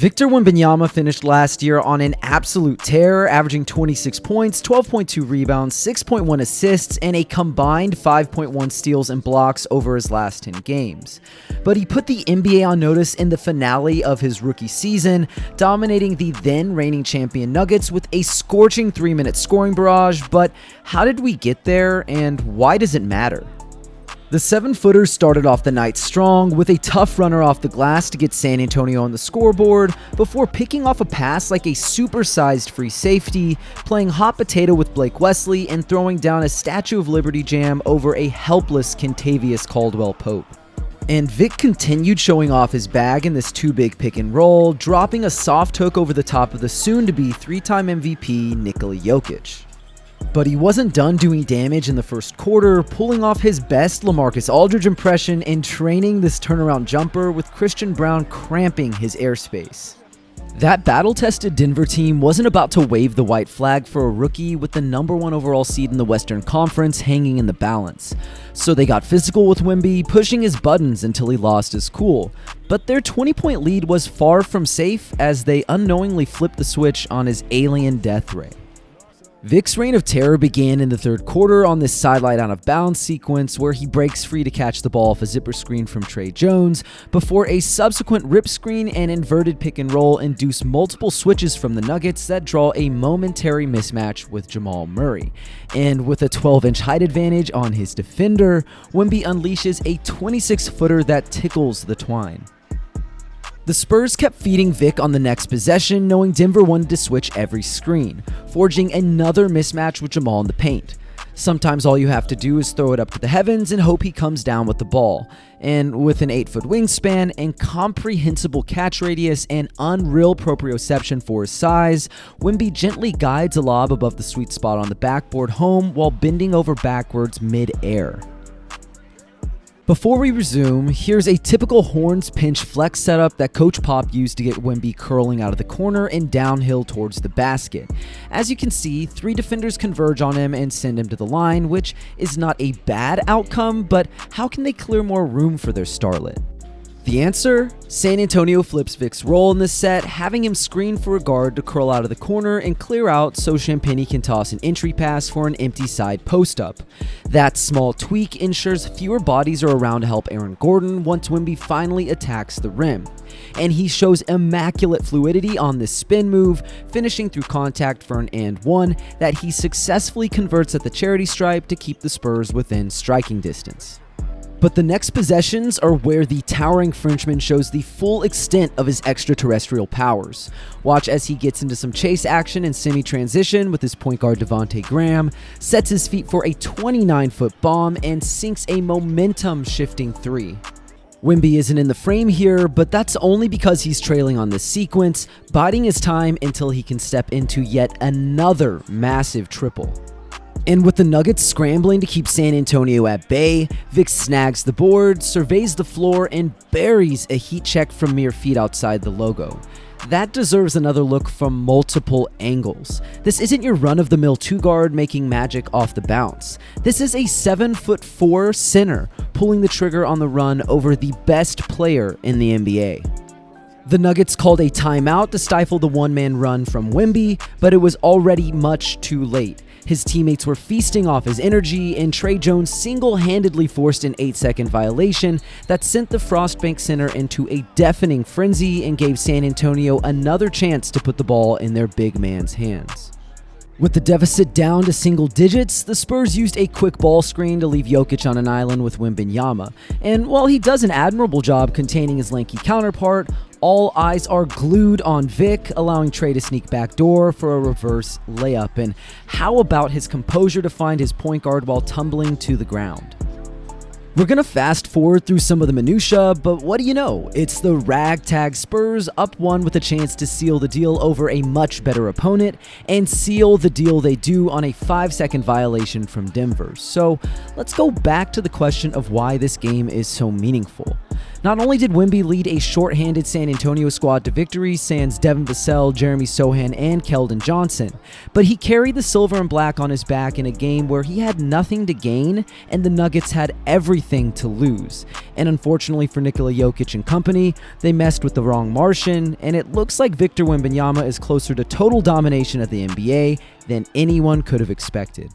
Victor Wembanyama finished last year on an absolute tear, averaging 26 points, 12.2 rebounds, 6.1 assists, and a combined 5.1 steals and blocks over his last 10 games. But he put the NBA on notice in the finale of his rookie season, dominating the then reigning champion Nuggets with a scorching 3-minute scoring barrage. But how did we get there, and why does it matter? The 7-footer started off the night strong with a tough runner off the glass to get San Antonio on the scoreboard before picking off a pass like a supersized free safety, playing hot potato with Blake Wesley, and throwing down a Statue of Liberty jam over a helpless Kentavious Caldwell-Pope. And Vic continued showing off his bag in this too-big pick-and-roll, dropping a soft hook over the top of the soon-to-be 3-time MVP Nikola Jokic. But he wasn't done doing damage in the first quarter, pulling off his best LaMarcus Aldridge impression and training this turnaround jumper with Christian Braun cramping his airspace. That battle-tested Denver team wasn't about to wave the white flag for a rookie with the #1 overall seed in the Western Conference hanging in the balance. So they got physical with Wemby, pushing his buttons until he lost his cool. But their 20-point lead was far from safe as they unknowingly flipped the switch on his alien death ray. Vic's reign of terror began in the third quarter on this sideline out of bounds sequence where he breaks free to catch the ball off a zipper screen from Trey Jones before a subsequent rip screen and inverted pick and roll induce multiple switches from the Nuggets that draw a momentary mismatch with Jamal Murray. And with a 12-inch height advantage on his defender, Wemby unleashes a 26-footer that tickles the twine. The Spurs kept feeding Vic on the next possession, knowing Denver wanted to switch every screen, forging another mismatch with Jamal in the paint. Sometimes all you have to do is throw it up to the heavens and hope he comes down with the ball. And with an 8-foot wingspan, incomprehensible catch radius, and unreal proprioception for his size, Wemby gently guides a lob above the sweet spot on the backboard home while bending over backwards mid-air. Before we resume, here's a typical Horns pinch flex setup that Coach Pop used to get Wemby curling out of the corner and downhill towards the basket. As you can see, 3 defenders converge on him and send him to the line, which is not a bad outcome, but how can they clear more room for their starlet? The answer? San Antonio flips Vic's role in this set, having him screen for a guard to curl out of the corner and clear out so Champagnie can toss an entry pass for an empty side post-up. That small tweak ensures fewer bodies are around to help Aaron Gordon once Wemby finally attacks the rim. And he shows immaculate fluidity on this spin move, finishing through contact for an and-one that he successfully converts at the charity stripe to keep the Spurs within striking distance. But the next possessions are where the towering Frenchman shows the full extent of his extraterrestrial powers. Watch as he gets into some chase action and semi-transition with his point guard Devontae Graham, sets his feet for a 29-foot bomb, and sinks a momentum-shifting 3. Wemby isn't in the frame here, but that's only because he's trailing on this sequence, biding his time until he can step into yet another massive triple. And with the Nuggets scrambling to keep San Antonio at bay, Vic snags the board, surveys the floor, and buries a heat check from mere feet outside the logo. That deserves another look from multiple angles. This isn't your run-of-the-mill 2-guard making magic off the bounce. This is a 7'4" center pulling the trigger on the run over the best player in the NBA. The Nuggets called a timeout to stifle the one-man run from Wemby, but it was already much too late. His teammates were feasting off his energy, and Trey Jones single-handedly forced an 8-second violation that sent the Frostbank Center into a deafening frenzy and gave San Antonio another chance to put the ball in their big man's hands. With the deficit down to single digits, the Spurs used a quick ball screen to leave Jokic on an island with Wembanyama, and while he does an admirable job containing his lanky counterpart, all eyes are glued on Vic, allowing Trey to sneak backdoor for a reverse layup. And how about his composure to find his point guard while tumbling to the ground? We're gonna fast forward through some of the minutia, but what do you know? It's the ragtag Spurs up 1 with a chance to seal the deal over a much better opponent, and seal the deal they do on a 5-second violation from Denver. So let's go back to the question of why this game is so meaningful. Not only did Wemby lead a short-handed San Antonio squad to victory, sans Devin Vassell, Jeremy Sohan, and Keldon Johnson, but he carried the silver and black on his back in a game where he had nothing to gain and the Nuggets had everything to lose. And unfortunately for Nikola Jokic and company, they messed with the wrong Martian, and it looks like Victor Wembanyama is closer to total domination of the NBA than anyone could have expected.